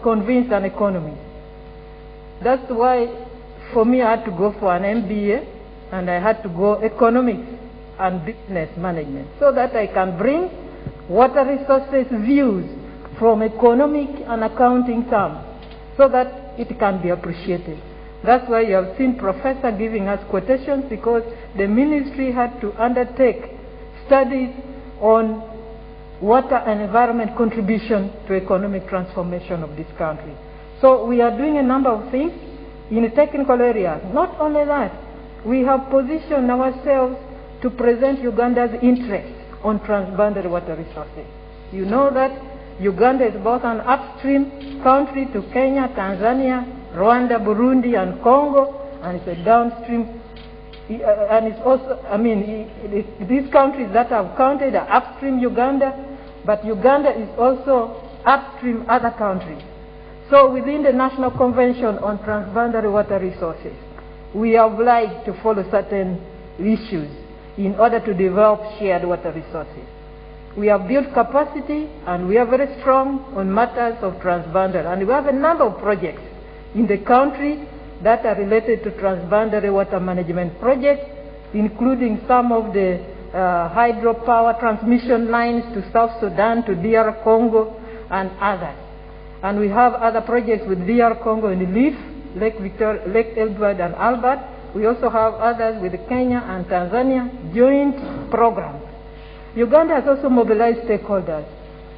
convinced an economy. That's why, for me, I had to go for an MBA, and I had to go economics and business management, so that I can bring water resources views from economic and accounting terms, so that it can be appreciated. That's why you have seen Professor giving us quotations, because the ministry had to undertake studies on water and environment contribution to economic transformation of this country. So we are doing a number of things in the technical areas. Not only that, we have positioned ourselves to present Uganda's interests on transboundary water resources. You know that Uganda is both an upstream country to Kenya, Tanzania, Rwanda, Burundi, and Congo, and it's a downstream. And it's also, these countries that have counted are upstream Uganda, but Uganda is also upstream other countries. So within the National Convention on Transboundary Water Resources, we are obliged to follow certain issues in order to develop shared water resources. We have built capacity, and we are very strong on matters of transboundary. And we have a number of projects in the country that are related to transboundary water management projects, including some of the hydropower transmission lines to South Sudan, to DR Congo, and others. And we have other projects with DR Congo in the Leaf, Lake Victoria, Lake Edward, and Albert. We also have others with Kenya and Tanzania, joint programs. Uganda has also mobilized stakeholders.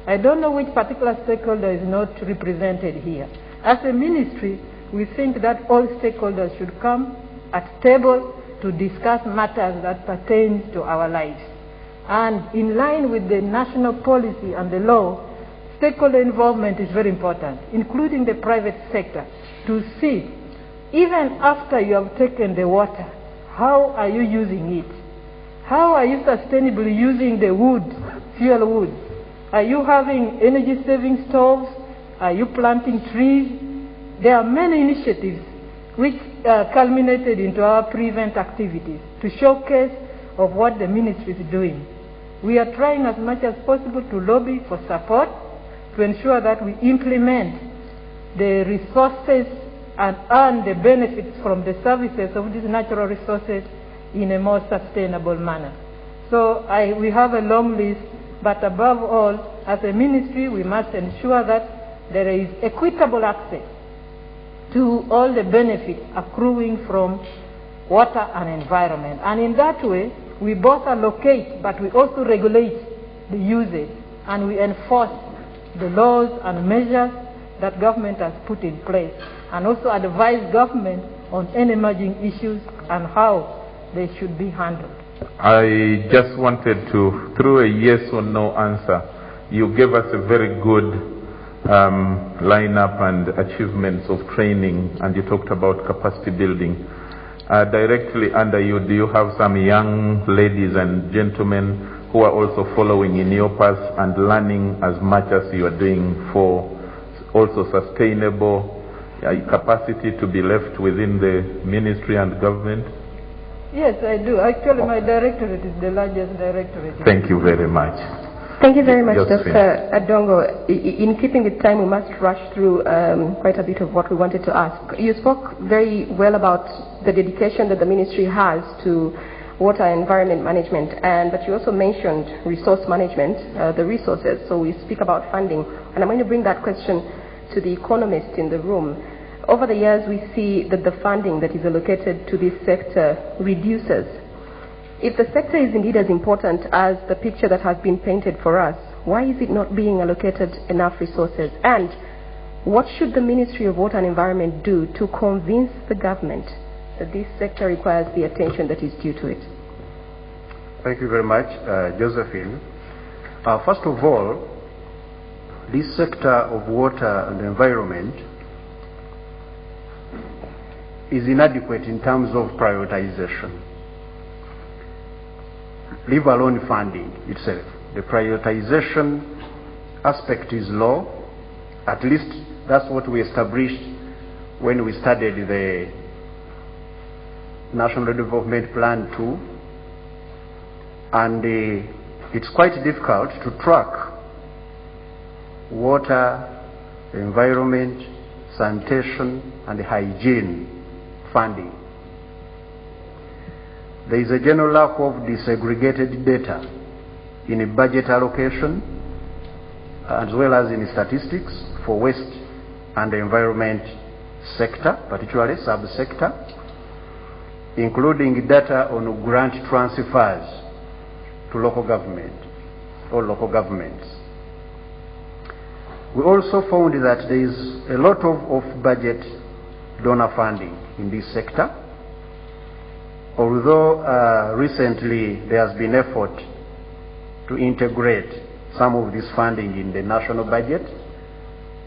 I don't know which particular stakeholder is not represented here. As a ministry, we think that all stakeholders should come at table to discuss matters that pertain to our lives. And in line with the national policy and the law, stakeholder involvement is very important, including the private sector, to see, even after you have taken the water, how are you using it? How are you sustainably using the wood, fuel wood? Are you having energy-saving stoves? Are you planting trees? There are many initiatives which culminated into our prevent activities to showcase of what the ministry is doing. We are trying as much as possible to lobby for support to ensure that we implement the resources and earn the benefits from the services of these natural resources in a more sustainable manner. So we have a long list, but above all, as a ministry, we must ensure that there is equitable access to all the benefits accruing from water and environment. And in that way, we both allocate, but we also regulate the usage, and we enforce the laws and measures that government has put in place, and also advise government on any emerging issues and how they should be handled. I just wanted to, through a yes or no answer, you gave us a very good lineup and achievements of training, and you talked about capacity building. Directly under you, do you have some young ladies and gentlemen who are also following in your path and learning as much as you are doing for also sustainable capacity to be left within the ministry and government? Yes, I do. Actually, my directorate is the largest directorate. Thank you very much. Thank you very much, Dr. Adongo. In keeping with time, we must rush through quite a bit of what we wanted to ask. You spoke very well about the dedication that the ministry has to water and environment management, but you also mentioned resource management, the resources. So we speak about funding, and I'm going to bring that question to the economists in the room. Over the years, we see that the funding that is allocated to this sector reduces. If the sector is indeed as important as the picture that has been painted for us, why is it not being allocated enough resources? And what should the Ministry of Water and Environment do to convince the government that this sector requires the attention that is due to it? Thank you very much, Josephine. First of all, this sector of water and environment is inadequate in terms of prioritization, leave alone funding itself. The prioritization aspect is low. At least that's what we established when we studied the National Development Plan 2, and it's quite difficult to track water environment, sanitation, and hygiene funding. There is a general lack of disaggregated data in a budget allocation as well as in statistics for waste and environment sector, particularly sub-sector, including data on grant transfers to local government or local governments. We also found that there is a lot of off-budget donor funding in this sector, although recently there has been effort to integrate some of this funding in the national budget,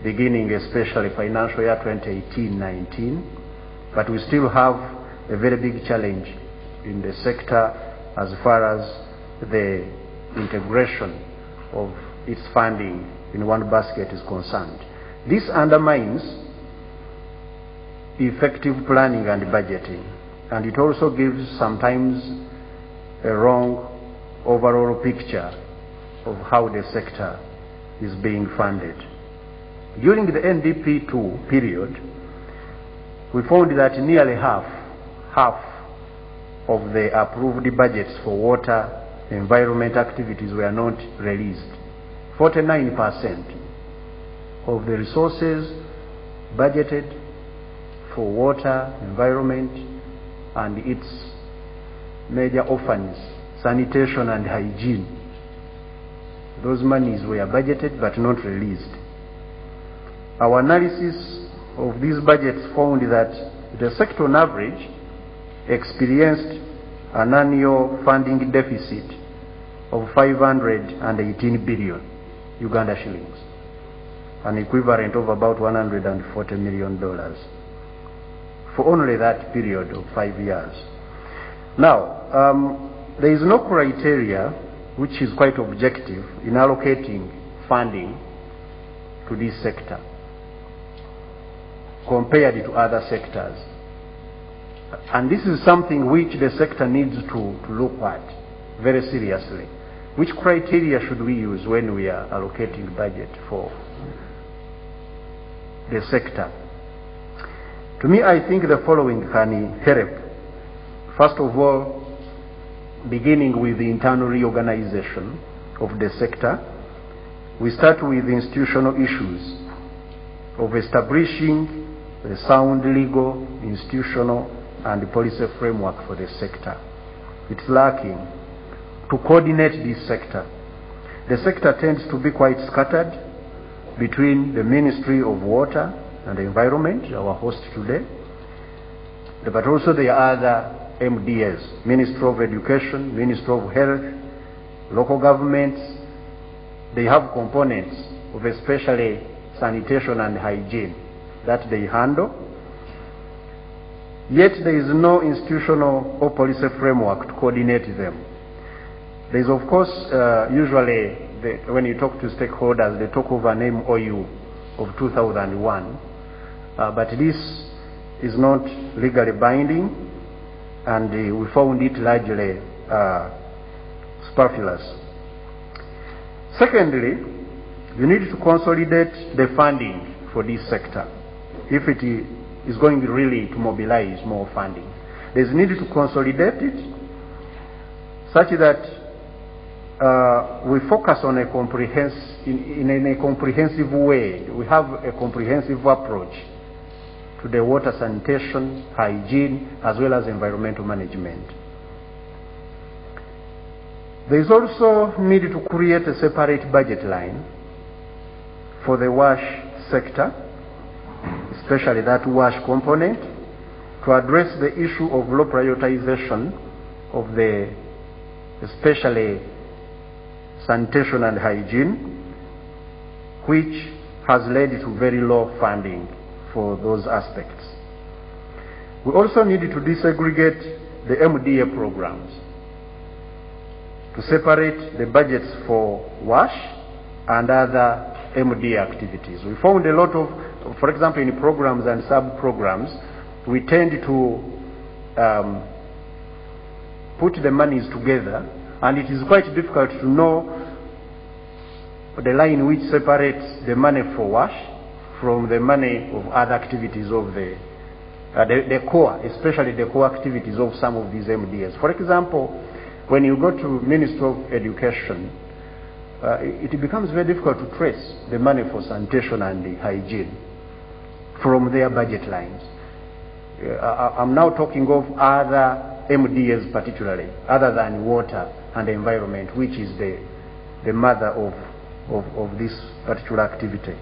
beginning especially financial year 2018-19, but we still have a very big challenge in the sector as far as the integration of its funding in one basket is concerned. This undermines effective planning and budgeting, and it also gives sometimes a wrong overall picture of how the sector is being funded. During the NDP2 period, we found that nearly half of the approved budgets for water environment activities were not released. 49% of the resources budgeted for water, environment, and its major orphans, sanitation and hygiene, those monies were budgeted but not released. Our analysis of these budgets found that the sector on average experienced an annual funding deficit of 518 billion Uganda shillings, an equivalent of about $140 million for only that period of 5 years. Now, there is no criteria which is quite objective in allocating funding to this sector compared to other sectors. And this is something which the sector needs to look at very seriously. Which criteria should we use when we are allocating budget for the sector? To me, I think the following can help. First of all, beginning with the internal reorganization of the sector, we start with institutional issues of establishing a sound legal, institutional, and policy framework for the sector. It's lacking to coordinate this sector. The sector tends to be quite scattered between the Ministry of Water and Environment, our host today, but also the other MDS, Ministry of Education, Ministry of Health, local governments. They have components of especially sanitation and hygiene that they handle. Yet there is no institutional or policy framework to coordinate them. There is, of course, usually when you talk to stakeholders, they talk of an MOU of 2001, but this is not legally binding, and we found it largely superfluous. Secondly, you need to consolidate the funding for this sector if it is going really to mobilize more funding. There's need to consolidate it such that we focus on a comprehensive way. We have a comprehensive approach to the water sanitation, hygiene, as well as environmental management. There is also need to create a separate budget line for the wash sector, especially that wash component, to address the issue of low prioritization of the especially sanitation and hygiene, which has led to very low funding for those aspects. We also need to disaggregate the MDA programs to separate the budgets for WASH and other MDA activities. We found a lot of, for example, in programs and sub-programs, we tend to put the monies together, and it is quite difficult to know the line which separates the money for WASH from the money of other activities of the core, especially the core activities of some of these MDAs. For example, when you go to Ministry of Education, it becomes very difficult to trace the money for sanitation and hygiene from their budget lines. I'm now talking of other MDAs particularly, other than water and environment, which is the mother of this particular activity.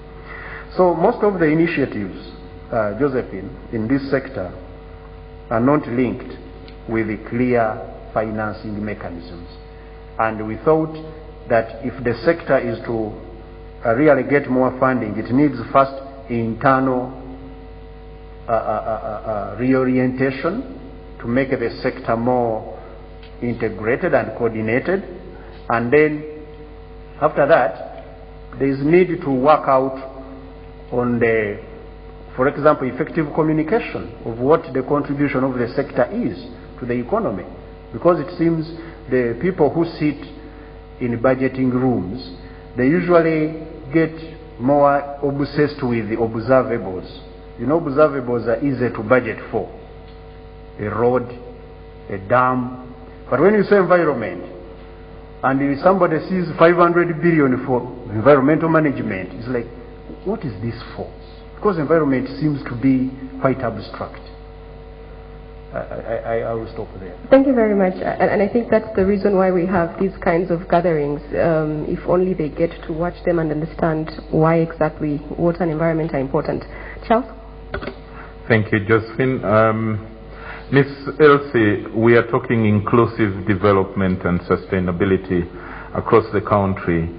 So most of the initiatives, Josephine, in this sector are not linked with the clear financing mechanisms. And we thought that if the sector is to really get more funding, it needs first internal reorientation to make the sector more integrated and coordinated, and then after that there is need to work out on the, for example, effective communication of what the contribution of the sector is to the economy, because it seems the people who sit in budgeting rooms, they usually get more obsessed with the observables. You know, observables are easy to budget for. A road, a dam. But when you say environment, and if somebody sees 500 billion for environmental management, it's like, what is this for? Because environment seems to be quite abstract. I will stop there. Thank you very much. And I think that's the reason why we have these kinds of gatherings. If only they get to watch them and understand why exactly water and environment are important. Charles? Thank you, Josephine. Ms. Elsie, we are talking inclusive development and sustainability across the country.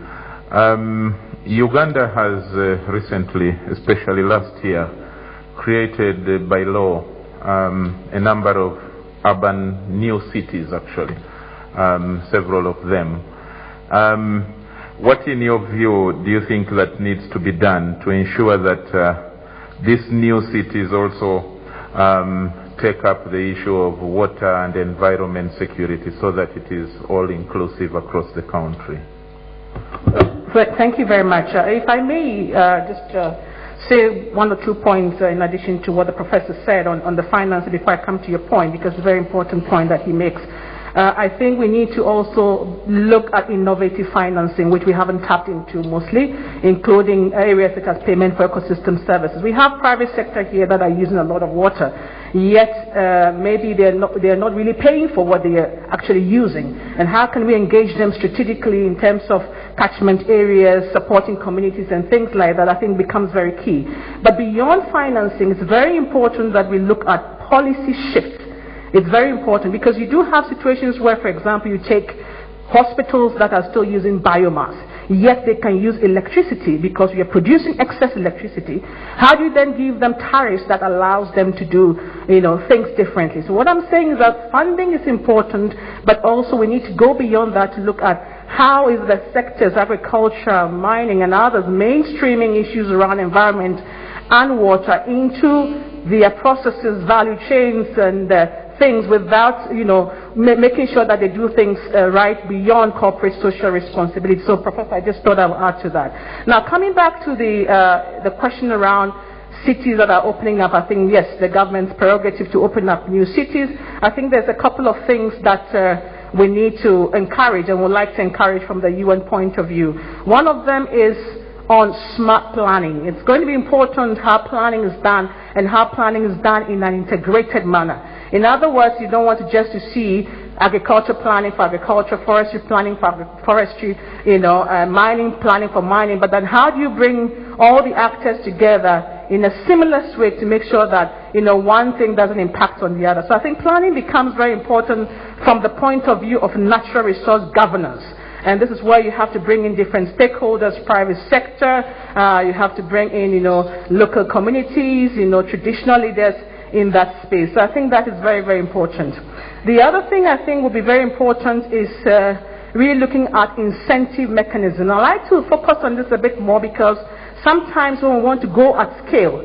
Uganda has recently, especially last year, created by law a number of urban new cities, actually, several of them. What, in your view, do you think that needs to be done to ensure that these new cities also take up the issue of water and environment security so that it is all inclusive across the country? Thank you very much. If I may just say one or 2 points in addition to what the professor said on the finance before I come to your point, because it's a very important point that he makes. I think we need to also look at innovative financing, which we haven't tapped into mostly, including areas such as payment for ecosystem services. We have private sector here that are using a lot of water, yet maybe they're not really paying for what they are actually using. And how can we engage them strategically in terms of catchment areas, supporting communities and things like that, I think becomes very key. But beyond financing, it's very important that we look at policy shifts. It's very important because you do have situations where, for example, you take hospitals that are still using biomass, yet they can use electricity because we are producing excess electricity. How do you then give them tariffs that allows them to do, things differently? So what I'm saying is that funding is important, but also we need to go beyond that to look at how is the sectors, agriculture, mining, and others, mainstreaming issues around environment and water into their processes, value chains, and things without, making sure that they do things right beyond corporate social responsibility. So, Professor, I just thought I would add to that. Now, coming back to the question around cities that are opening up, I think, yes, the government's prerogative to open up new cities. I think there's a couple of things that we need to encourage and would like to encourage from the UN point of view. One of them is on smart planning. It's going to be important how planning is done and how planning is done in an integrated manner. In other words, you don't want to just see agriculture planning for agriculture, forestry planning for forestry, mining planning for mining, but then how do you bring all the actors together in a seamless way to make sure that, one thing doesn't impact on the other. So I think planning becomes very important from the point of view of natural resource governance. And this is where you have to bring in different stakeholders, private sector, you have to bring in, local communities, traditional leaders in that space. So I think that is very, very important. The other thing I think will be very important is really looking at incentive mechanism. I like to focus on this a bit more because sometimes when we want to go at scale,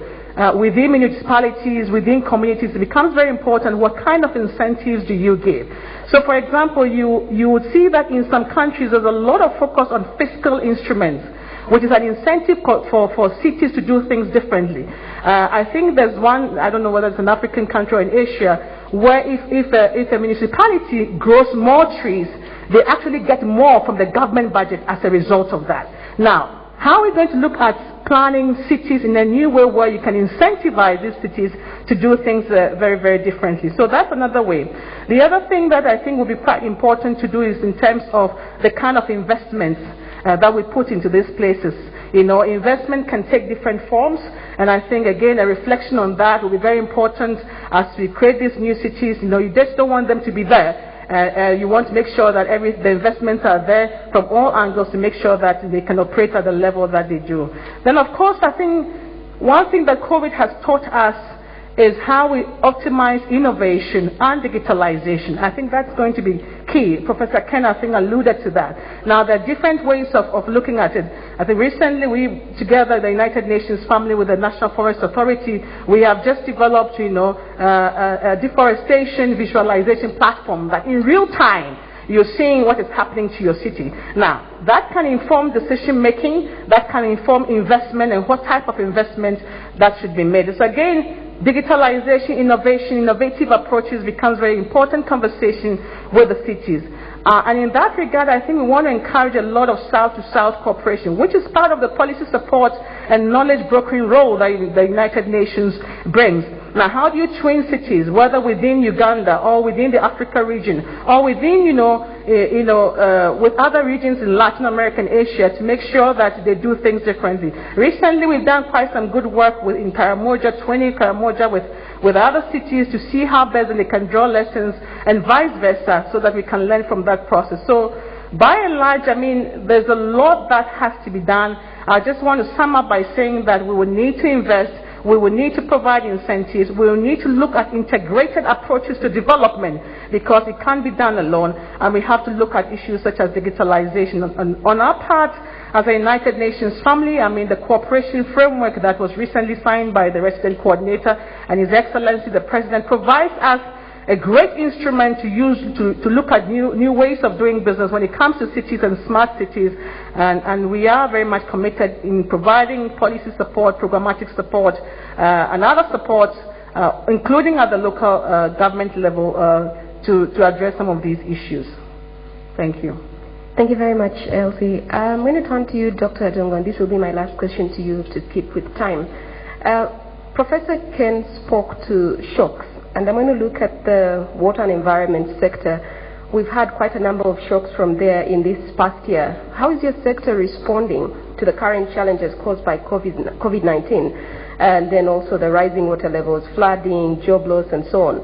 within municipalities, within communities, it becomes very important what kind of incentives do you give. So, for example, you would see that in some countries there's a lot of focus on fiscal instruments which is an incentive for cities to do things differently. I think there's one, I don't know whether it's an African country or in Asia, where if a municipality grows more trees, they actually get more from the government budget as a result of that. Now, how are we going to look at planning cities in a new way where you can incentivize these cities to do things very, very differently? So that's another way. The other thing that I think will be quite important to do is in terms of the kind of investments that we put into these places. You know, investment can take different forms, and I think, again, a reflection on that will be very important as we create these new cities. You know, you just don't want them to be there. You want to make sure that the investments are there from all angles to make sure that they can operate at the level that they do. Then, of course, I think one thing that COVID has taught us is how we optimize innovation and digitalization. I think that's going to be key. Professor Ken, I think, alluded to that. Now, there are different ways of looking at it. I think recently we, together, the United Nations family with the National Forest Authority, we have just developed, you know, a deforestation visualization platform that in real time, you're seeing what is happening to your city. Now, that can inform decision making, that can inform investment and what type of investment that should be made. So again, digitalization, innovation, innovative approaches becomes very important conversation with the cities. And in that regard, I think we want to encourage a lot of South-to-South cooperation, which is part of the policy support and knowledge brokering role that the United Nations brings. Now, how do you train cities, whether within Uganda or within the Africa region, or within, with other regions in Latin America and Asia, to make sure that they do things differently? Recently, we've done quite some good work in Karamoja, with other cities to see how best they can draw lessons and vice versa, so that we can learn from that process. So, by and large, I mean, there's a lot that has to be done. I just want to sum up by saying that we will need to invest. We will need to provide incentives. We will need to look at integrated approaches to development, because it can't be done alone. And we have to look at issues such as digitalization. On our part, as a United Nations family, I mean, the cooperation framework that was recently signed by the resident coordinator and His Excellency the President provides us a great instrument to use to look at new ways of doing business when it comes to cities and smart cities, and we are very much committed in providing policy support, programmatic support, and other support, including at the local government level, to address some of these issues. Thank you. Thank you very much, Elsie. I'm going to turn to you, Dr. Adongo, and this will be my last question to you to keep with time. Professor Ken spoke to shocks, and I'm going to look at the water and environment sector. We've had quite a number of shocks from there in this past year. How is your sector responding to the current challenges caused by COVID-19, and then also the rising water levels, flooding, job loss, and so on?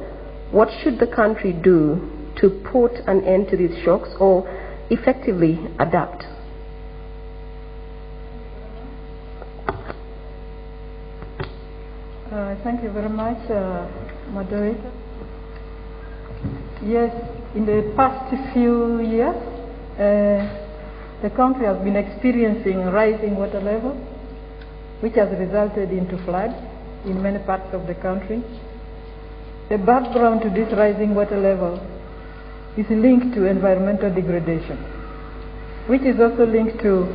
What should the country do to put an end to these shocks or effectively adapt? Thank you very much, moderator. Yes, in the past few years, the country has been experiencing rising water level, which has resulted into floods in many parts of the country. The background to this rising water level is linked to environmental degradation, which is also linked to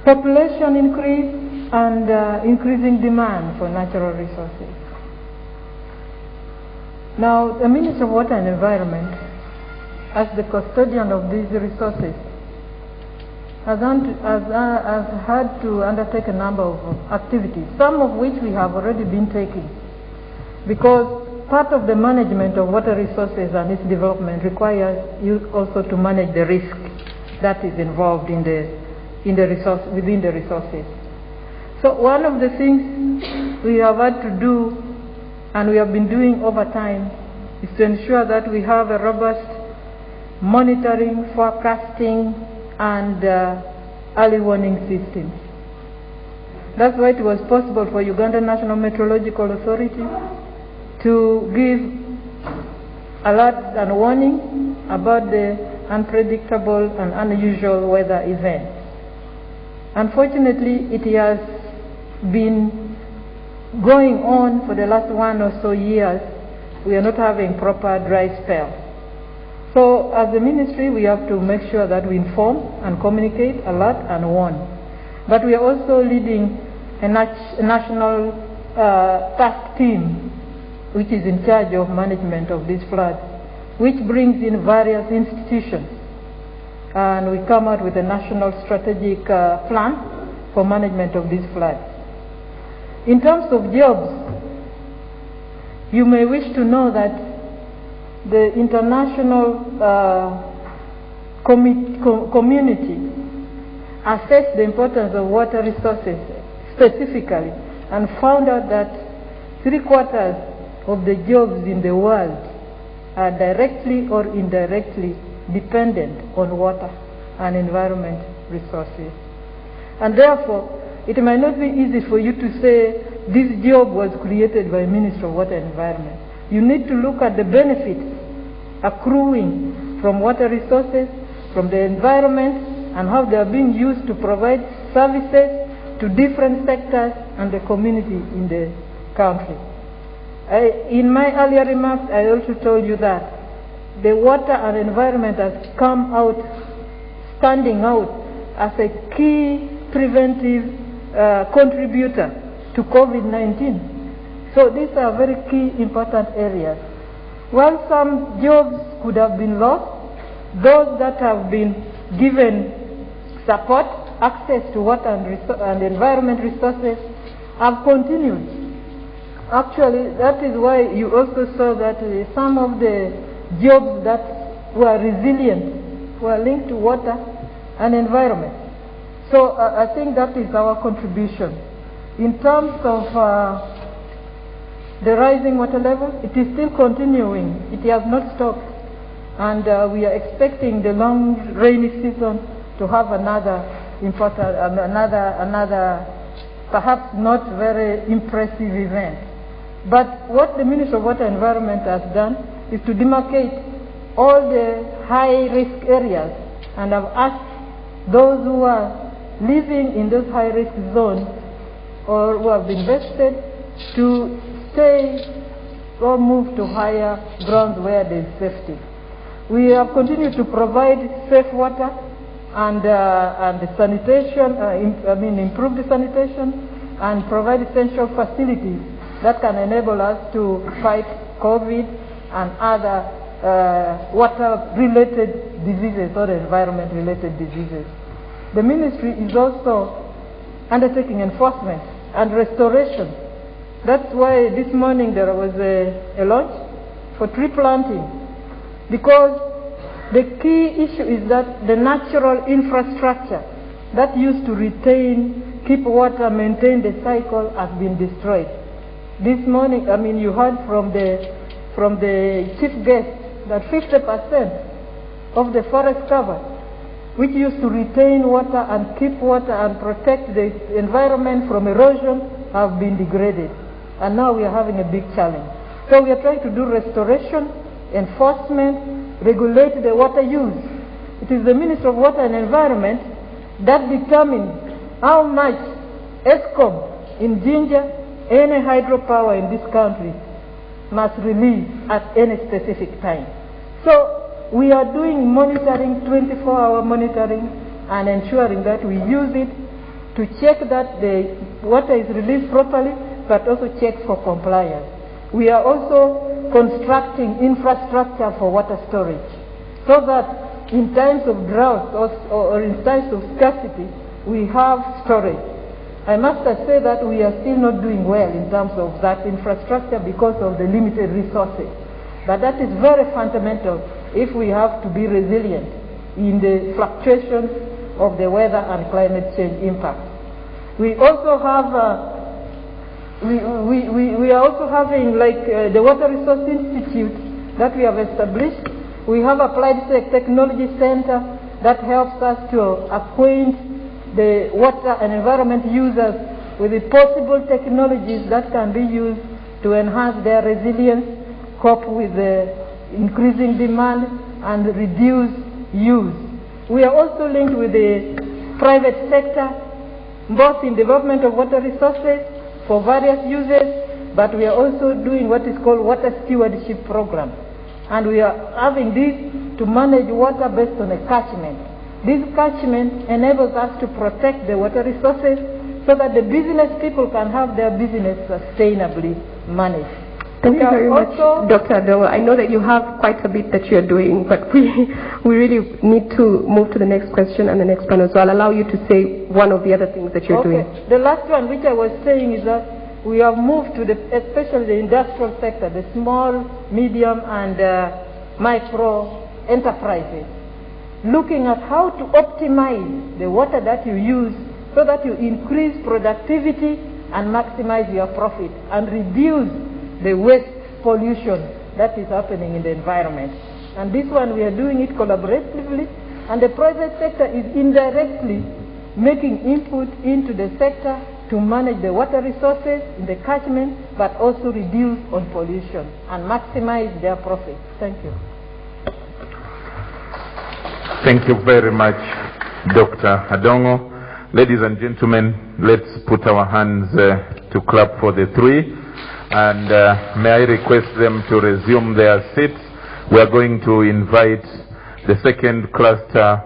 population increase and increasing demand for natural resources. Now, the Minister of Water and Environment, as the custodian of these resources, has had to undertake a number of activities, some of which we have already been taking, because part of the management of water resources and its development requires you also to manage the risk that is involved within the resources. So one of the things we have had to do, and we have been doing over time, is to ensure that we have a robust monitoring, forecasting, and early warning systems. That's why it was possible for Uganda National Meteorological Authority to give alerts and warning about the unpredictable and unusual weather events. Unfortunately, it has been going on for the last 1 or so years. We are not having proper dry spell. So as a ministry, we have to make sure that we inform and communicate, alert and warn. But we are also leading a national task team which is in charge of management of these floods, which brings in various institutions. And we come out with a national strategic plan for management of these floods. In terms of jobs, you may wish to know that the international community assessed the importance of water resources specifically and found out that 3/4 of the jobs in the world are directly or indirectly dependent on water and environment resources. And therefore, it might not be easy for you to say this job was created by Ministry of Water and Environment. You need to look at the benefits accruing from water resources, from the environment, and how they are being used to provide services to different sectors and the community in the country. In my earlier remarks, I also told you that the water and environment has come out, standing out as a key preventive contributor to COVID-19. So these are very key important areas. While some jobs could have been lost, those that have been given support, access to water and environment resources have continued. Actually, that is why you also saw that some of the jobs that were resilient were linked to water and environment. So I think that is our contribution. In terms of the rising water level, it is still continuing. It has not stopped. And we are expecting the long rainy season to have another important, another perhaps not very impressive event. But what the Ministry of Water and Environment has done is to demarcate all the high-risk areas, and have asked those who are living in those high-risk zones or who have been vested to stay or move to higher grounds where there is safety. We have continued to provide safe water and the sanitation, improve the sanitation and provide essential facilities that can enable us to fight COVID and other water-related diseases or environment-related diseases. The ministry is also undertaking enforcement and restoration. That's why this morning there was a launch for tree planting, because the key issue is that the natural infrastructure that used to retain, keep water, maintain the cycle has been destroyed. This morning, you heard from the chief guest that 50% of the forest cover, which used to retain water and keep water and protect the environment from erosion, have been degraded. And now we are having a big challenge. So we are trying to do restoration, enforcement, regulate the water use. It is the Ministry of Water and Environment that determines how much ESCOM in Jinja, any hydropower in this country, must release at any specific time. So we are doing monitoring, 24-hour monitoring, and ensuring that we use it to check that the water is released properly, but also check for compliance. We are also constructing infrastructure for water storage, so that in times of drought or in times of scarcity, we have storage. I must say that we are still not doing well in terms of that infrastructure because of the limited resources. But that is very fundamental if we have to be resilient in the fluctuations of the weather and climate change impact. We also have, we are also having the Water Resource Institute that we have established. We have Applied Technology Center that helps us to acquaint the water and environment users with the possible technologies that can be used to enhance their resilience, cope with the increasing demand, and reduce use. We are also linked with the private sector, both in development of water resources for various uses, but we are also doing what is called water stewardship program. And we are having this to manage water based on a catchment. This catchment enables us to protect the water resources so that the business people can have their business sustainably managed. Thank you very much, Dr. Adongo. I know that you have quite a bit that you're doing, but we really need to move to the next question and the next panel. So I'll allow you to say one of the other things that you're doing. The last one, which I was saying, is that we have moved to especially the industrial sector, the small, medium, and micro enterprises, looking at how to optimize the water that you use so that you increase productivity and maximize your profit and reduce the waste pollution that is happening in the environment. And this one, we are doing it collaboratively, and the private sector is indirectly making input into the sector to manage the water resources in the catchment, but also reduce on pollution and maximize their profit. Thank you. Thank you very much, Dr. Adongo. Ladies and gentlemen, let's put our hands to clap for the three. And may I request them to resume their seats. We are going to invite the second cluster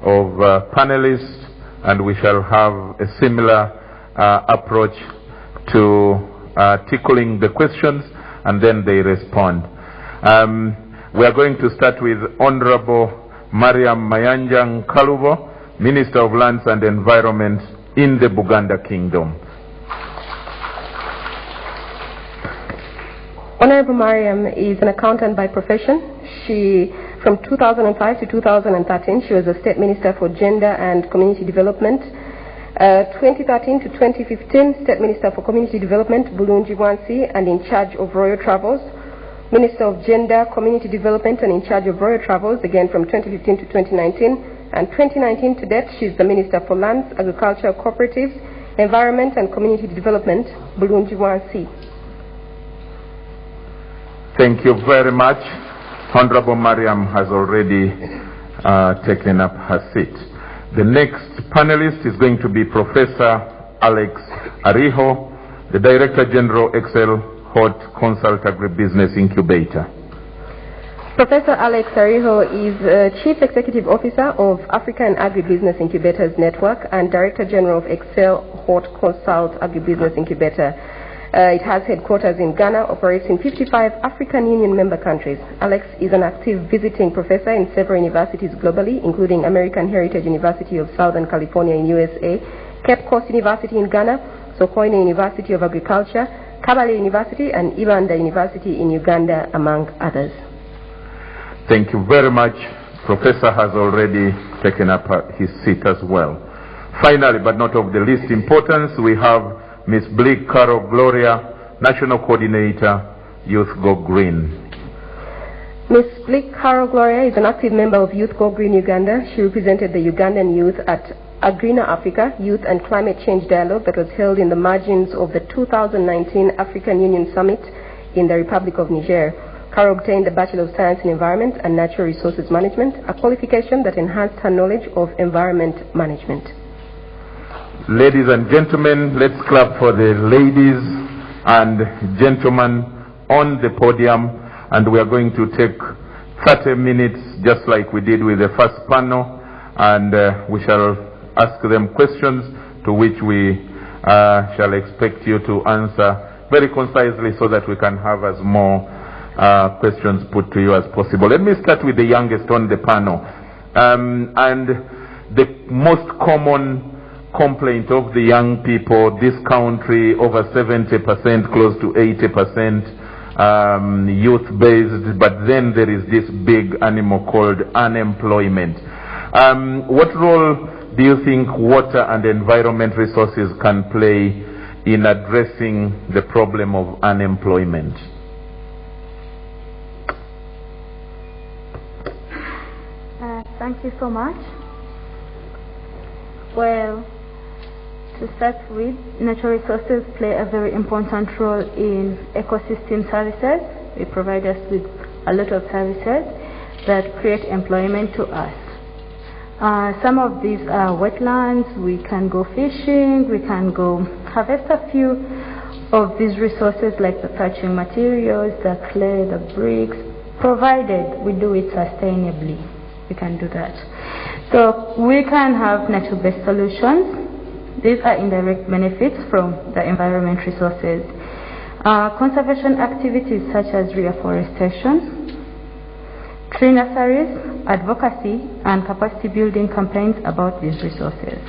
of panelists, and we shall have a similar approach to tickling the questions, and then they respond. We are going to start with Honorable Mariam Mayanja Kalubo, Minister of Lands and Environment in the Buganda Kingdom. Honorable Mariam is an accountant by profession. From 2005 to 2013, she was the State Minister for Gender and Community Development. 2013 to 2015, State Minister for Community Development, Bulungi Wansi, and in charge of Royal Travels. Minister of Gender, Community Development, and in charge of Royal Travels, again from 2015 to 2019. And 2019 to date, she's the Minister for Lands, Agriculture, Cooperatives, Environment, and Community Development, Bulungi Wansi. Thank you very much. Honorable Mariam has already taken up her seat. The next panelist is going to be Professor Alex Ariho, the Director General, Excel Hot Consult Agribusiness Incubator. Professor Alex Ariho is Chief Executive Officer of African Agribusiness Incubators Network and Director General of Excel Hot Consult Agribusiness Incubator. It has headquarters in Ghana, operates in 55 African Union member countries. Alex is an active visiting professor in several universities globally, including American Heritage University of Southern California in USA, Cape Coast University in Ghana, Sokoine University of Agriculture, Kabale University, and Uganda University in Uganda, among others. Thank you very much. Professor has already taken up his seat as well. Finally, but not of the least importance, we have Ms. Bleak Carol Gloria, National Coordinator, Youth Go Green. Ms. Bleak Carol Gloria is an active member of Youth Go Green Uganda. She represented the Ugandan youth at A Greener Africa Youth and Climate Change Dialogue that was held in the margins of the 2019 African Union Summit in the Republic of Niger. Carol obtained a Bachelor of Science in Environment and Natural Resources Management, a qualification that enhanced her knowledge of environment management. Ladies and gentlemen, let's clap for the ladies and gentlemen on the podium, and we are going to take 30 minutes just like we did with the first panel, and we shall ask them questions to which we shall expect you to answer very concisely so that we can have as more questions put to you as possible. Let me start with the youngest on the panel. And the most common complaint of the young people, this country, over 70%, close to 80%, youth-based, but then there is this big animal called unemployment. What role do you think water and environment resources can play in addressing the problem of unemployment? Thank you so much. Well, to start with, natural resources play a very important role in ecosystem services. They provide us with a lot of services that create employment to us. Some of these are wetlands. We can go fishing, we can go harvest a few of these resources like the thatching materials, the clay, the bricks, provided we do it sustainably. We can do that. So we can have nature-based solutions. These are indirect benefits from the environment resources. Conservation activities such as reforestation, tree nurseries, advocacy, and capacity building campaigns about these resources.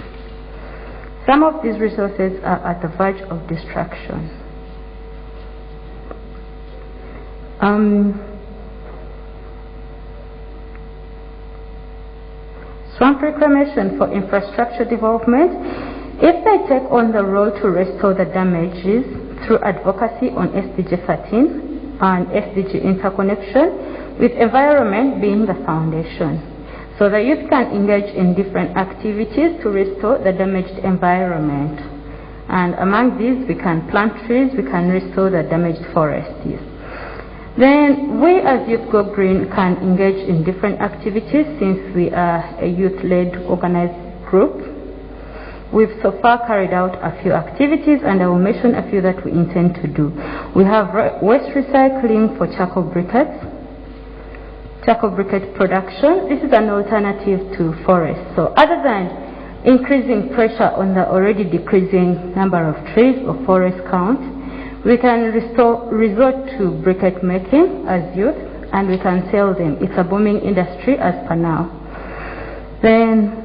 Some of these resources are at the verge of destruction. Swamp reclamation for infrastructure development. If they take on the role to restore the damages through advocacy on SDG 13 and SDG interconnection, with environment being the foundation. So the youth can engage in different activities to restore the damaged environment. And among these, we can plant trees, we can restore the damaged forests. Then we as Youth Go Green can engage in different activities since we are a youth-led organized group. We've so far carried out a few activities, and I will mention a few that we intend to do. We have waste recycling for charcoal briquettes. Charcoal briquette production. This is an alternative to forest. So other than increasing pressure on the already decreasing number of trees or forest count, we can resort to briquette making as youth, and we can sell them. It's a booming industry as per now. Then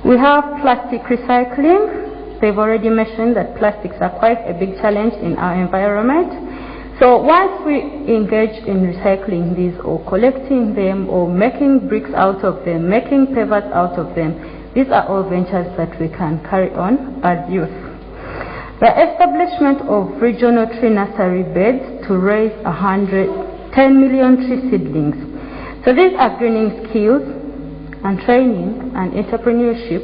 we have plastic recycling. They've already mentioned that plastics are quite a big challenge in our environment. So once we engage in recycling these or collecting them or making bricks out of them, making pavers out of them, these are all ventures that we can carry on as youth. The establishment of regional tree nursery beds to raise 10 million tree seedlings. So these are greening skills and training and entrepreneurship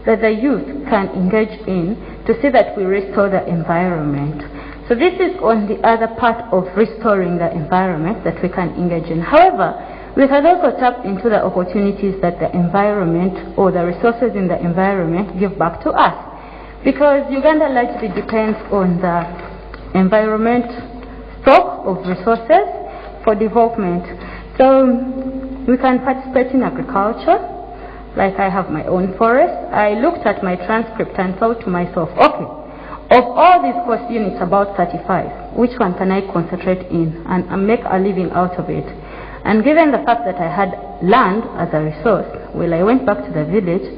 that the youth can engage in to see that we restore the environment. So this is on the other part of restoring the environment that we can engage in. However, we can also tap into the opportunities that the environment or the resources in the environment give back to us. Because Uganda largely depends on the environment stock of resources for development. So we can participate in agriculture. Like I have my own forest. I looked at my transcript and thought to myself, okay, of all these cost units, about 35, which one can I concentrate in and make a living out of it? And given the fact that I had land as a resource, well, I went back to the village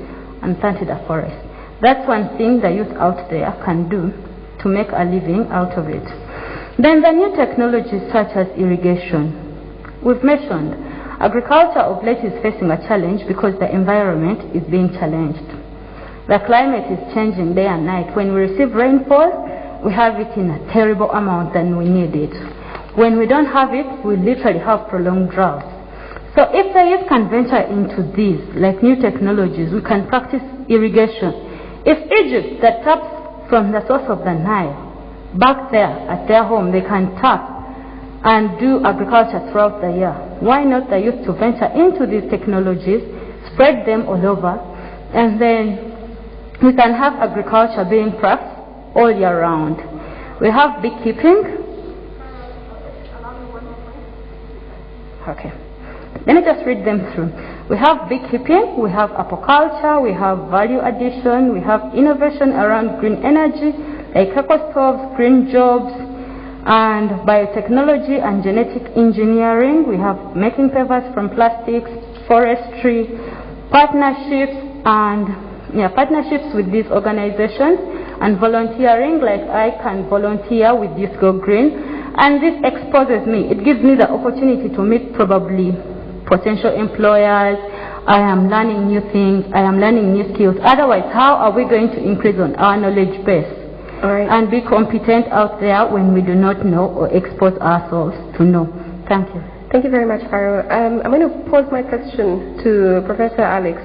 and planted a forest. That's one thing the youth out there can do to make a living out of it. Then the new technologies such as irrigation. We've mentioned agriculture of late is facing a challenge because the environment is being challenged. The climate is changing day and night. When we receive rainfall, we have it in a terrible amount than we need it. When we don't have it, we literally have prolonged droughts. So if the youth can venture into these, like new technologies, we can practice irrigation. If Egypt, that taps from the source of the Nile, back there at their home, they can tap and do agriculture throughout the year, why not the youth to venture into these technologies, spread them all over, and then we can have agriculture being practiced all year round. We have beekeeping. Okay. Let me just read them through. We have beekeeping, we have apiculture, we have value addition, we have innovation around green energy, like eco-stoves, green jobs, and biotechnology and genetic engineering. We have making pavers from plastics, forestry, partnerships, and partnerships with these organizations, and volunteering, like I can volunteer with Youth Go Green, and this exposes me. It gives me the opportunity to meet probably potential employers. I am learning new things, I am learning new skills. Otherwise, how are we going to increase on our knowledge base and be competent out there when we do not know or expose ourselves to know? Thank you. Thank you very much, Faro. I'm going to pose my question to Professor Alex.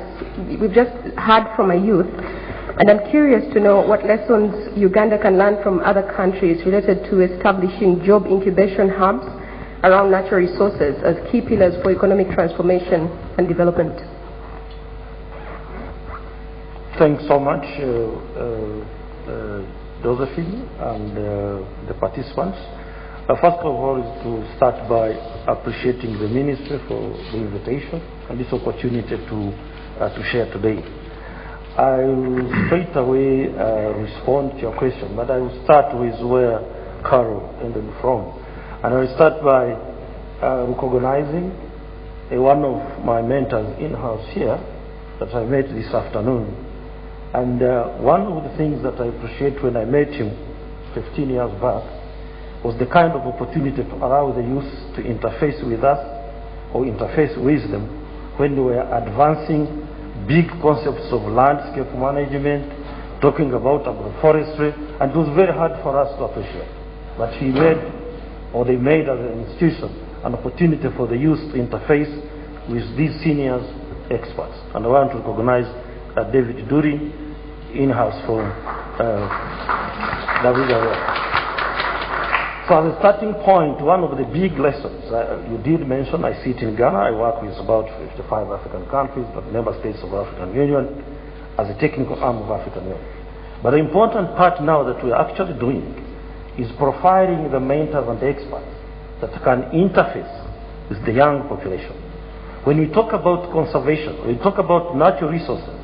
We've just heard from a youth, and I'm curious to know what lessons Uganda can learn from other countries related to establishing job incubation hubs around natural resources as key pillars for economic transformation and development. Thanks so much, Josephine, and the participants. First of all is to start by appreciating the Ministry for the invitation and this opportunity to share today. I will straight away respond to your question, but I will start with where Carol ended from. And I will start by recognizing one of my mentors in-house here that I met this afternoon. And one of the things that I appreciate when I met him 15 years back was the kind of opportunity to allow the youth to interface with us or interface with them when we were advancing big concepts of landscape management, talking about agroforestry, and it was very hard for us to appreciate. But he made, or they made as an institution, an opportunity for the youth to interface with these seniors experts. And I want to recognize David Dury, in-house from UWEWK. So as a starting point, one of the big lessons you did mention, I sit in Ghana, I work with about 55 African countries, but member states of the African Union, as a technical arm of African Union. But the important part now that we are actually doing is profiling the mentors and the experts that can interface with the young population. When we talk about conservation, when we talk about natural resources,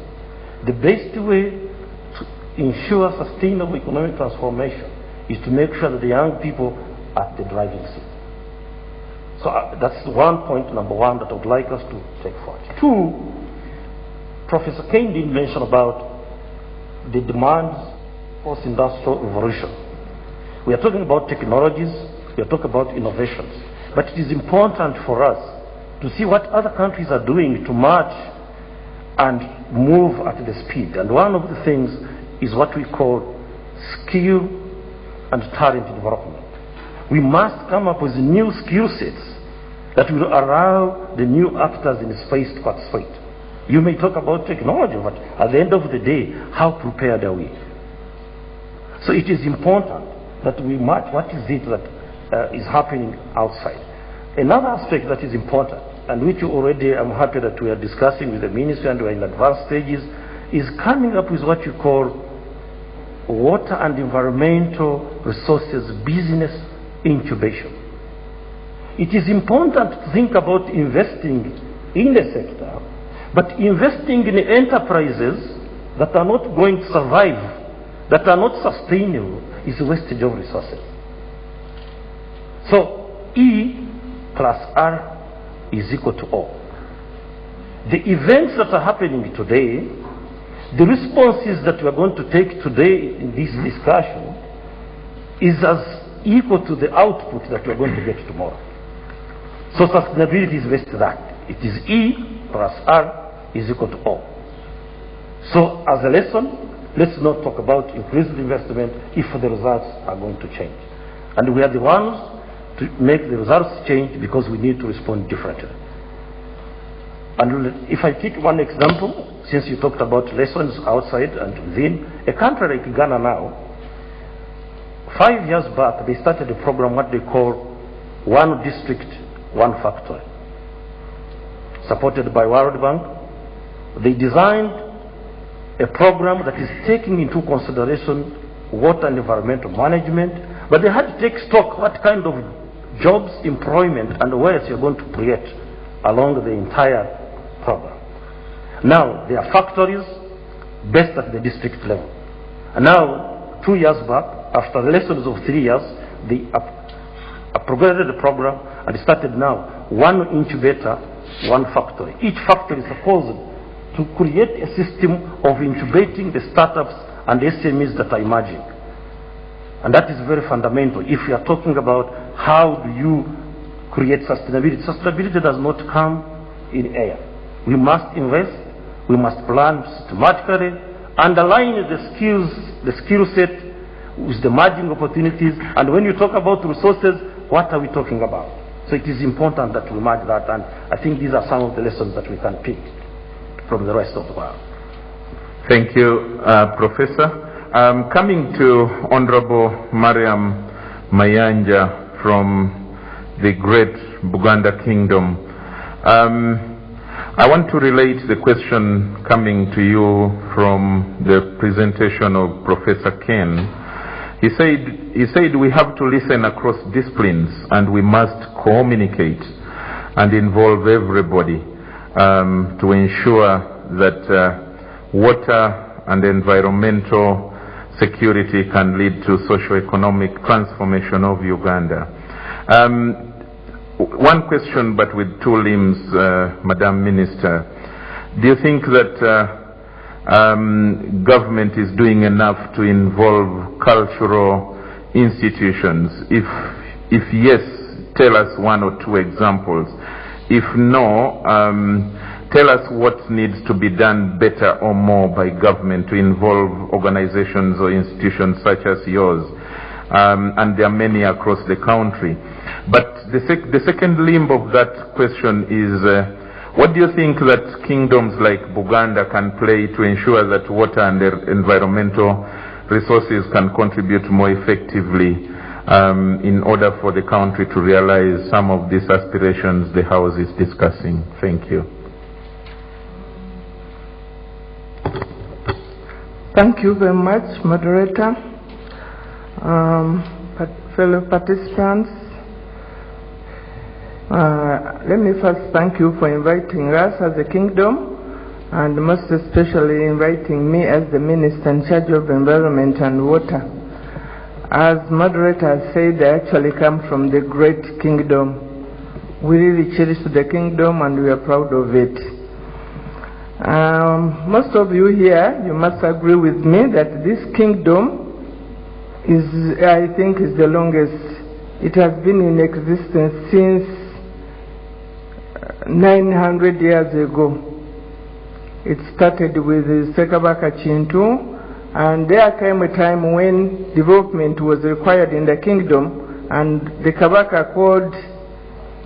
the best way to ensure sustainable economic transformation is to make sure that the young people are at the driving seat. So that's one point, number one, that I would like us to take forward. Two, Professor Kane did mention about the demands of post-industrial revolution. We are talking about technologies, we are talking about innovations, but it is important for us to see what other countries are doing to match and move at the speed. And one of the things is what we call skill and talent development. We must come up with new skill sets that will allow the new actors in space to participate. You may talk about technology, but at the end of the day, how prepared are we? So it is important that we match what is it that is happening outside. Another aspect that is important, and which already I'm happy that we are discussing with the ministry and we are in advanced stages, is coming up with what you call water and environmental resources business incubation. It is important to think about investing in the sector, but investing in enterprises that are not going to survive, that are not sustainable, is a wastage of resources. So E plus R is equal to O. The events that are happening today, the responses that we are going to take today in this discussion is as equal to the output that we are going to get tomorrow. So sustainability is based on that. It is E plus R is equal to O. So as a lesson, let's not talk about increased investment if the results are going to change. And we are the ones to make the results change because we need to respond differently. And if I take one example, since you talked about lessons outside and within, a country like Ghana now, 5 years back, they started a program what they call One District, One Factory. Supported by World Bank, they designed a program that is taking into consideration water and environmental management, but they had to take stock what kind of jobs, employment, and wealth you're going to create along the entire program. Now, there are factories based at the district level. And now, 2 years back, after the lessons of 3 years, they upgraded the program and started now one incubator, one factory. Each factory is supposed to create a system of incubating the startups and the SMEs that are emerging. And that is very fundamental. If we are talking about how do you create sustainability, sustainability does not come in air. We must invest, we must plan systematically, underline the skill set with the emerging opportunities, and when you talk about resources, what are we talking about? So it is important that we match that, and I think these are some of the lessons that we can pick from the rest of the world. Thank you, Professor. Coming to Honorable Mariam Mayanja from the great Buganda Kingdom. I want to relate the question coming to you from the presentation of Professor Ken. He said we have to listen across disciplines and we must communicate and involve everybody to ensure that water and environmental security can lead to socio-economic transformation of Uganda. One question, but with two limbs, Madam Minister. Do you think that government is doing enough to involve cultural institutions? If yes, tell us one or two examples. If no, tell us what needs to be done better or more by government to involve organizations or institutions such as yours. And there are many across the country. But the second limb of that question is, what do you think that kingdoms like Buganda can play to ensure that water and environmental resources can contribute more effectively in order for the country to realize some of these aspirations the House is discussing? Thank you. Thank you very much, moderator. Fellow participants, let me first thank you for inviting us as a kingdom, and most especially inviting me as the Minister in charge of Environment and Water. As moderator said, I actually come from the great kingdom. We really cherish the kingdom and we are proud of it. Most of you here, you must agree with me that this kingdom I think is the longest. It has been in existence since 900 years ago. It started with Sekabaka Chintu, and there came a time when development was required in the kingdom, and the Kabaka called,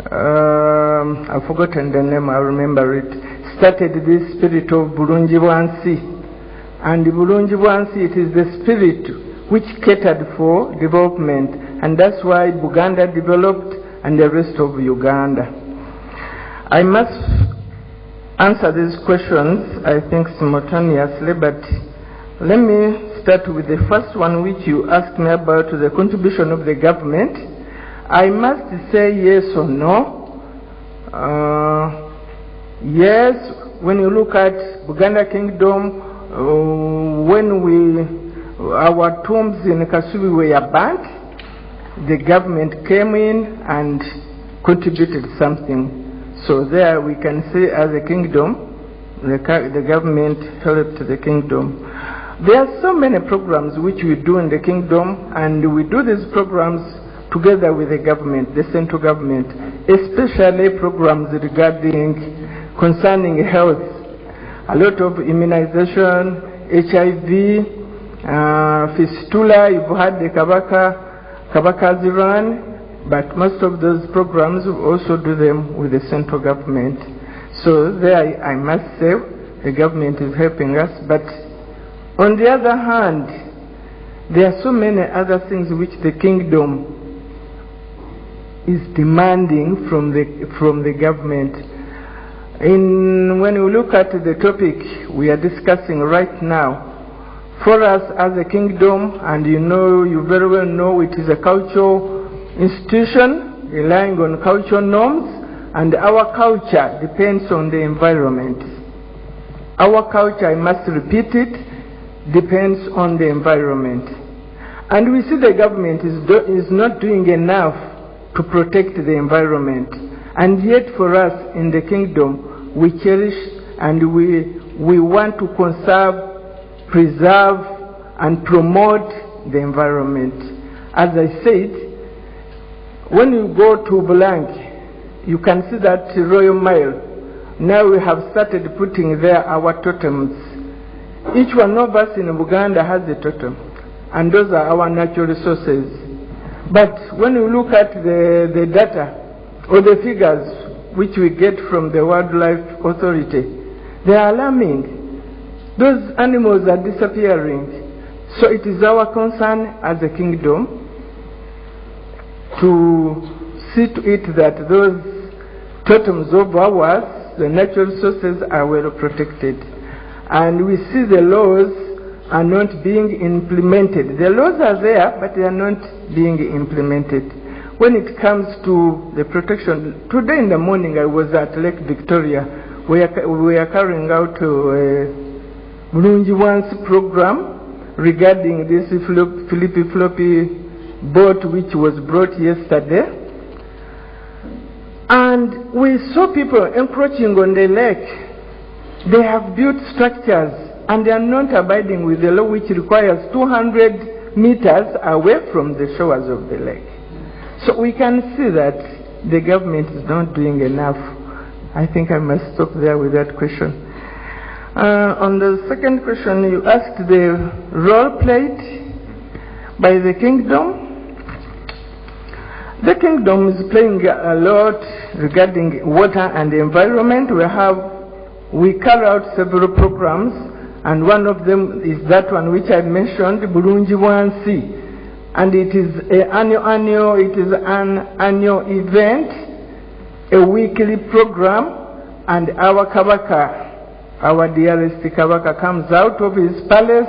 I've forgotten the name, I remember it, started this spirit of Bulungi Bwansi. And Bulungi Bwansi, it is the spirit which catered for development, and that's why Buganda developed and the rest of Uganda. I must answer these questions, I think, simultaneously, but let me start with the first one which you asked me about, the contribution of the government. I must say yes or no. Yes, when you look at Buganda Kingdom, when our tombs in Kasubi were burnt, the government came in and contributed something. So there we can say as a kingdom, the government helped the kingdom. There are so many programs which we do in the kingdom, and we do these programs together with the government, the central government, especially programs concerning health. A lot of immunization, HIV, fistula, you've had the Kabaka's run, but most of those programs we also do them with the central government. So there I must say the government is helping us, but on the other hand, there are so many other things which the kingdom is demanding from the government. When we look at the topic we are discussing right now, for us as a kingdom, and you very well know it is a cultural institution relying on cultural norms, and our culture depends on the environment. Our culture, I must repeat it, depends on the environment. And we see the government is not doing enough to protect the environment. And yet for us in the kingdom, we cherish and we want to conserve, preserve and promote the environment. As I said, when you go to Bulangi, you can see that Royal Mile. Now we have started putting there our totems. Each one of us in Uganda has a totem, and those are our natural resources. But when you look at the data or the figures which we get from the Wildlife Authority, they are alarming. Those animals are disappearing. So it is our concern as a kingdom to see to it that those totems of ours, the natural resources, are well protected. And we see the laws are not being implemented. The laws are there, but they are not being implemented. When it comes to the protection, today in the morning I was at Lake Victoria. We are carrying out a Bulungi Once program regarding this floppy boat which was brought yesterday. And we saw people encroaching on the lake. They have built structures and they are not abiding with the law, which requires 200 meters away from the shores of the lake. So we can see that the government is not doing enough. I think I must stop there with that question. On the second question, you asked the role played by the kingdom. The kingdom is playing a lot regarding water and the environment. We carry out several programs, and one of them is that one which I mentioned, Bulungi Wansi. And it is an annual event, a weekly program, and our Kabaka, our dearest Kabaka, comes out of his palace,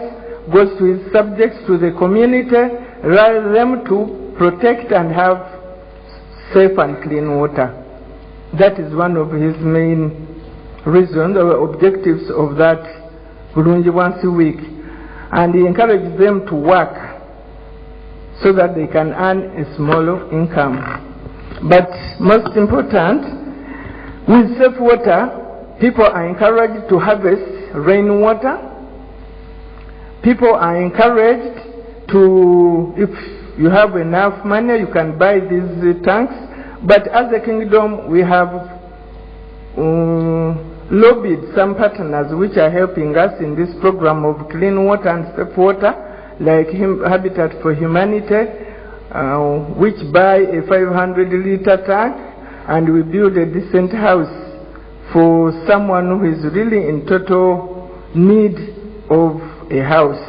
goes to his subjects, to the community, allows them to protect and have safe and clean water. That is one of his main reasons or objectives of that Bulungi once a week. And he encourages them to work so that they can earn a smaller income. But most important, with safe water, people are encouraged to harvest rainwater. People are encouraged to, if you have enough money, you can buy these tanks. But as a kingdom, we have lobbied some partners which are helping us in this program of clean water and safe water, like Habitat for Humanity, which buy a 500-liter tank, and we build a decent house for someone who is really in total need of a house.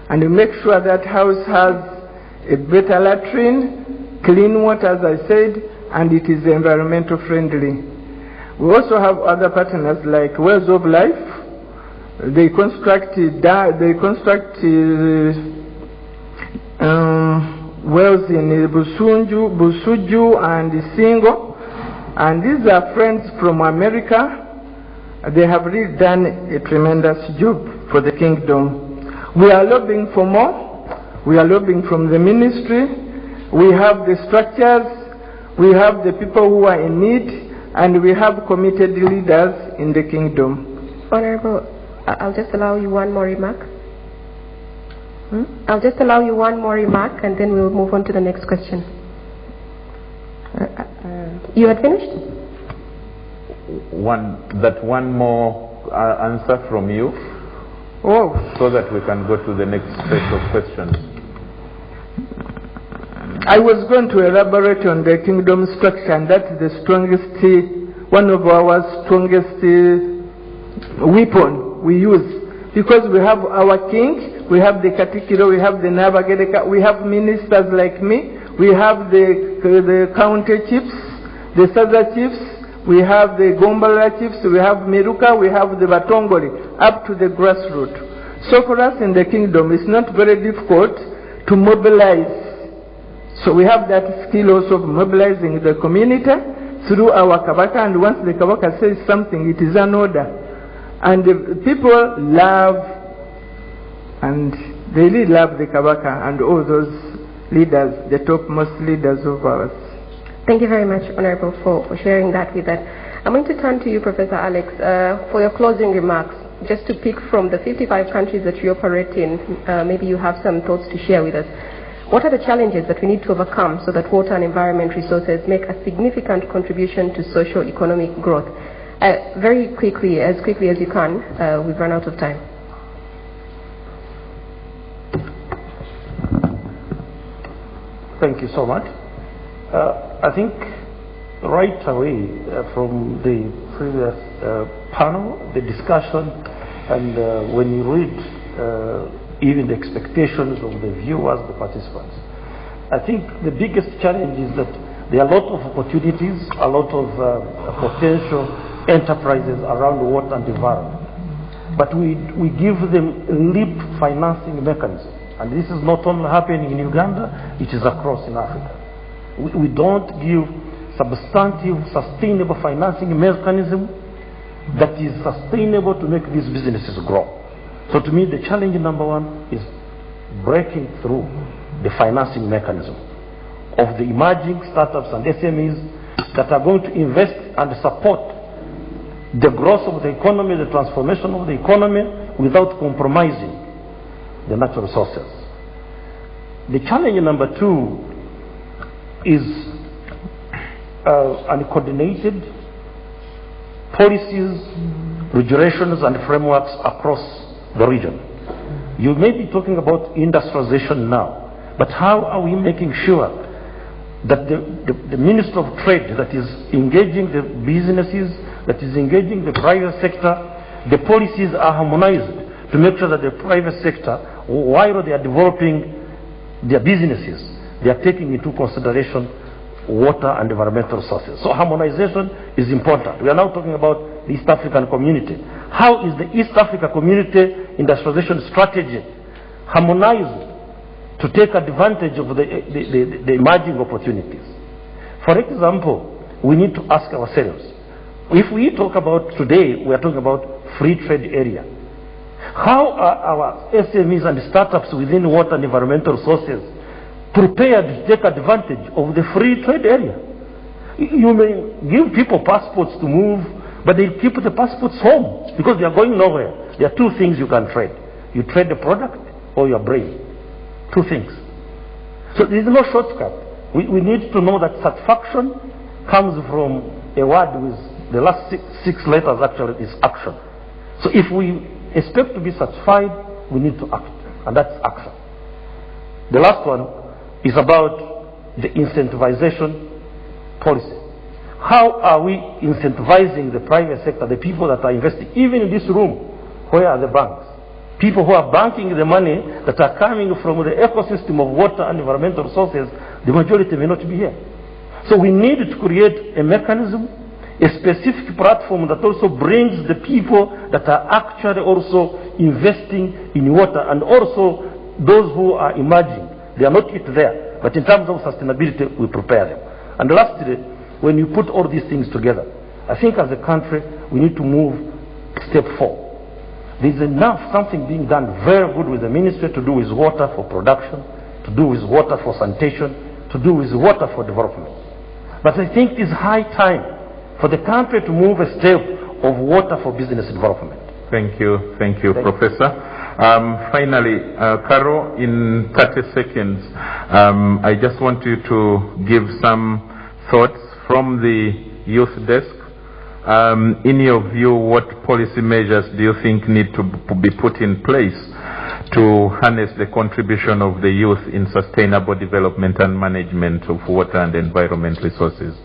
And we make sure that house has a better latrine, clean water, as I said, and it is environmental friendly. We also have other partners like Wells of Life. They construct wells in Busuju and Singo, and these are friends from America. They have really done a tremendous job for the kingdom. We are lobbying for more. We are lobbying from the ministry. We have the structures. We have the people who are in need, and we have committed leaders in the kingdom. Honorable, I'll just allow you one more remark. I'll just allow you one more remark, and then we'll move on to the next question. You had finished? One more answer from you. Oh. So that we can go to the next set of questions. I was going to elaborate on the kingdom structure, and that's the strongest, one of our strongest weapon we use, because we have our king, we have the Katikiro, we have the Nabagereka, we have ministers like me, we have the county chiefs, the Saza chiefs, we have the Gombala chiefs, we have Miruka, we have the Batongoli, up to the grassroots. So for us in the kingdom, it's not very difficult to mobilize. So we have that skill also of mobilizing the community through our Kabaka, and once the Kabaka says something, it is an order. And the people love, and they really love the Kabaka and all those leaders, the topmost leaders of ours. Thank you very much, Honorable, for sharing that with us. I'm going to turn to you, Professor Alex, for your closing remarks. Just to pick from the 55 countries that you operate in, maybe you have some thoughts to share with us. What are the challenges that we need to overcome so that water and environment resources make a significant contribution to socio-economic growth? Very quickly, as you can, we've run out of time. Thank you so much. I think right away from the previous panel, the discussion, and when you read even the expectations of the viewers, the participants, I think the biggest challenge is that there are a lot of opportunities, a lot of potential enterprises around the water and environment. but we give them LEAP financing mechanism. And this is not only happening in Uganda, it is across in Africa. We don't give substantive, sustainable financing mechanism that is sustainable to make these businesses grow. So to me, the challenge number one is breaking through the financing mechanism of the emerging startups and SMEs that are going to invest and support the growth of the economy, the transformation of the economy, without compromising the natural resources. The challenge number two is uncoordinated policies, regulations, and frameworks across the region. You may be talking about industrialization now, but how are we making sure that the Minister of Trade that is engaging the businesses, that is engaging the private sector, the policies are harmonized to make sure that the private sector, while they are developing their businesses, they are taking into consideration water and environmental resources. So harmonization is important. We are now talking about the East African community. How is the East Africa community industrialization strategy harmonized to take advantage of the emerging opportunities? For example, we need to ask ourselves, if we talk about today, we are talking about free trade area. How are our SMEs and startups within water and environmental resources prepared to take advantage of the free trade area? You may give people passports to move, but they keep the passports home because they are going nowhere. There are two things you can trade. You trade the product or your brain. Two things. So there is no shortcut. We need to know that satisfaction comes from a word with the last six letters actually is action. So if we expect to be satisfied, we need to act, and that's action. The last one is about the incentivization policy. How are we incentivizing the private sector, the people that are investing? Even in this room, where are the banks? People who are banking the money that are coming from the ecosystem of water and environmental resources, the majority may not be here. So we need to create a mechanism, a specific platform that also brings the people that are actually also investing in water, and also those who are emerging. They are not yet there, but in terms of sustainability, we prepare them. And lastly, when you put all these things together, I think as a country, we need to move step 4. There's something being done very good with the ministry to do with water for production, to do with water for sanitation, to do with water for development. But I think it's high time for the country to move a step of water for business development. Thank you, Professor. Finally, Caro, in 30 seconds, I just want you to give some thoughts from the youth desk. In your view, what policy measures do you think need to be put in place to harness the contribution of the youth in sustainable development and management of water and environment resources?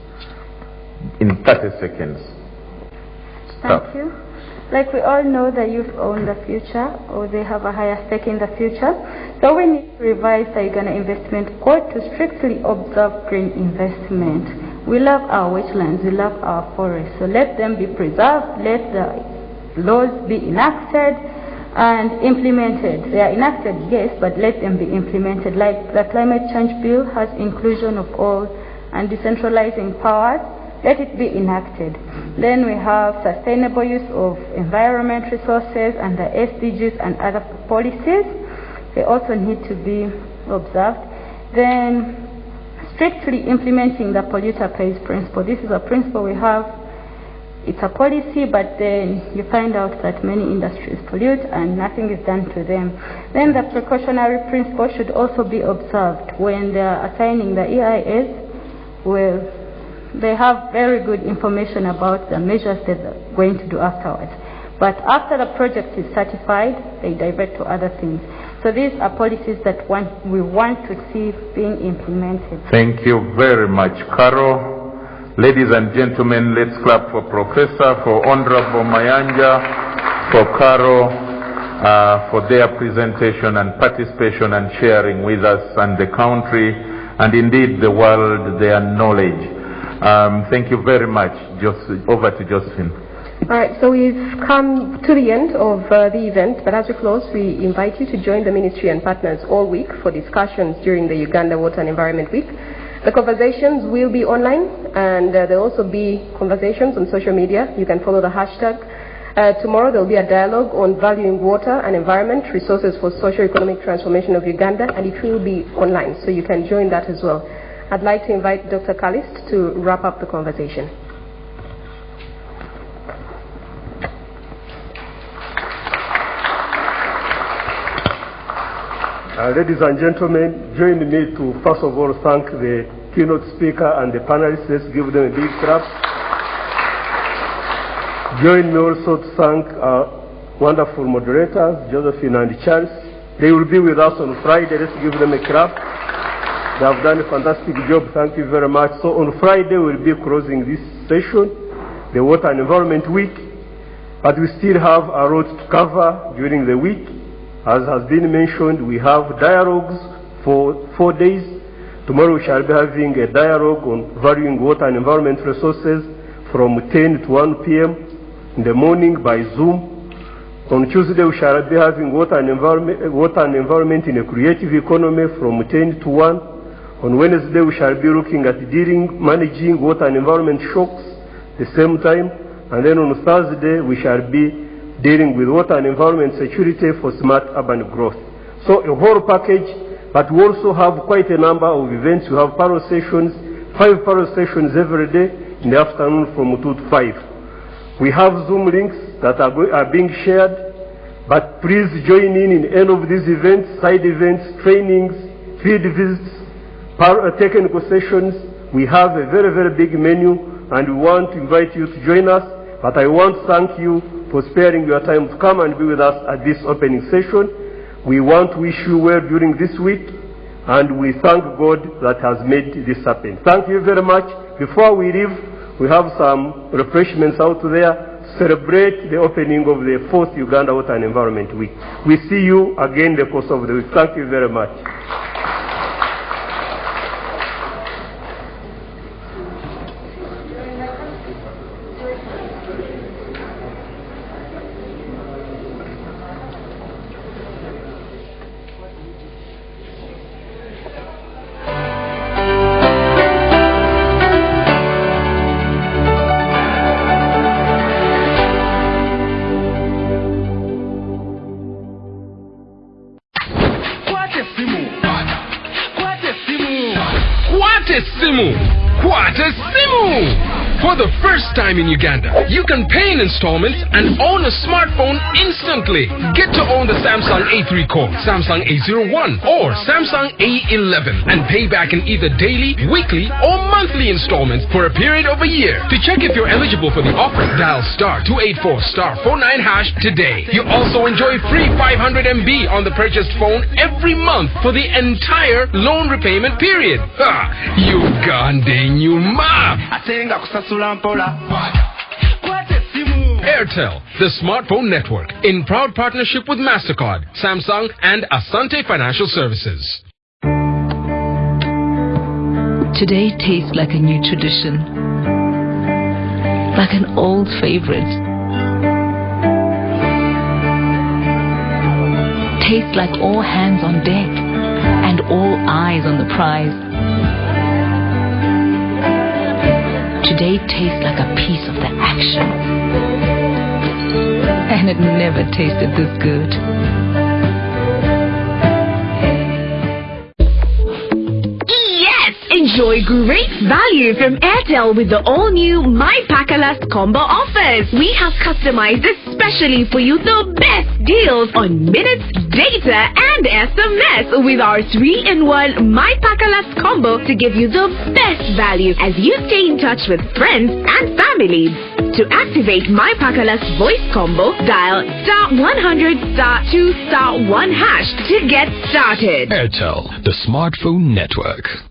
In 30 seconds. Thank you. Like we all know, the youth own the future, or they have a higher stake in the future. So we need to revise the Uganda Investment Code to strictly observe green investment. We love our wetlands, we love our forests, so let them be preserved, let the laws be enacted and implemented. They are enacted, yes, but let them be implemented. Like the climate change bill has inclusion of all and decentralizing powers, let it be enacted. Then we have sustainable use of environment resources and the SDGs and other policies. They also need to be observed. Then strictly implementing the polluter pays principle. This is a principle we have. It's a policy, but then you find out that many industries pollute and nothing is done to them. Then the precautionary principle should also be observed when they are assigning the EIS. Well, they have very good information about the measures that they're going to do afterwards. But after the project is certified, they divert to other things. So these are policies that we want to see being implemented. Thank you very much, Caro. Ladies and gentlemen, let's clap for Professor, for Honorable Mayanja, for Caro, for their presentation and participation and sharing with us and the country, and indeed the world, their knowledge. Thank you very much. Over to Josephine. All right, so we've come to the end of the event, but as we close, we invite you to join the Ministry and partners all week for discussions during the Uganda Water and Environment Week. The conversations will be online, and there'll also be conversations on social media. You can follow the hashtag. Tomorrow there'll be a dialogue on valuing water and environment, resources for socio-economic transformation of Uganda, and it will be online, so you can join that as well. I'd like to invite Dr. Callist to wrap up the conversation. Ladies and gentlemen, join me to first of all thank the keynote speaker and the panelists. Let's give them a big clap. Join me also to thank our wonderful moderators, Josephine and Charles. They will be with us on Friday. Let's give them a clap. They have done a fantastic job. Thank you very much. So on Friday, we'll be closing this session, the Water and Environment Week. But we still have a lot to cover during the week. As has been mentioned, we have dialogues for 4 days. Tomorrow we shall be having a dialogue on valuing water and environment resources from 10 to 1 p.m. in the morning by Zoom. On Tuesday we shall be having water and environment in a creative economy from 10 to 1. On Wednesday we shall be looking at managing water and environment shocks at the same time. And then on Thursday we shall be dealing with water and environment security for smart urban growth. So a whole package, but we also have quite a number of events. We have parallel sessions, 5 parallel sessions every day in the afternoon from 2 to 5. We have Zoom links that are being shared, but please join in any of these events, side events, trainings, field visits, technical sessions. We have a very, very big menu, and we want to invite you to join us. But I want to thank you for sparing your time to come and be with us at this opening session. We want to wish you well during this week, and we thank God that has made this happen. Thank you very much. Before we leave, we have some refreshments out there to celebrate the opening of the 4th Uganda Water and Environment Week. We see you again in the course of the week. Thank you very much. For the first time in Uganda, you can pay in installments and own a smartphone instantly. Get to own the Samsung A3 Core, Samsung A01, or Samsung A11 and pay back in either daily, weekly, or monthly installments for a period of a year. To check if you're eligible for the offer, dial *284*49# today. You also enjoy free 500 MB on the purchased phone every month for the entire loan repayment period. Ha! Uganda nyuma! Airtel, the smartphone network, in proud partnership with MasterCard, Samsung, and Asante Financial Services. Today tastes like a new tradition, like an old favorite. Tastes like all hands on deck and all eyes on the prize. Today tastes like a piece of the action. And it never tasted this good. Yes! Enjoy great value from Airtel with the all-new My Pakalast combo offers. We have customized especially for you the best deals on minutes, data, and SMS with our 3-in-1 My Pakalast combo to give you the best value as you stay in touch with friends and family. To activate My Pakalast voice combo, dial *100*2*1# to get started. Airtel, the smartphone network.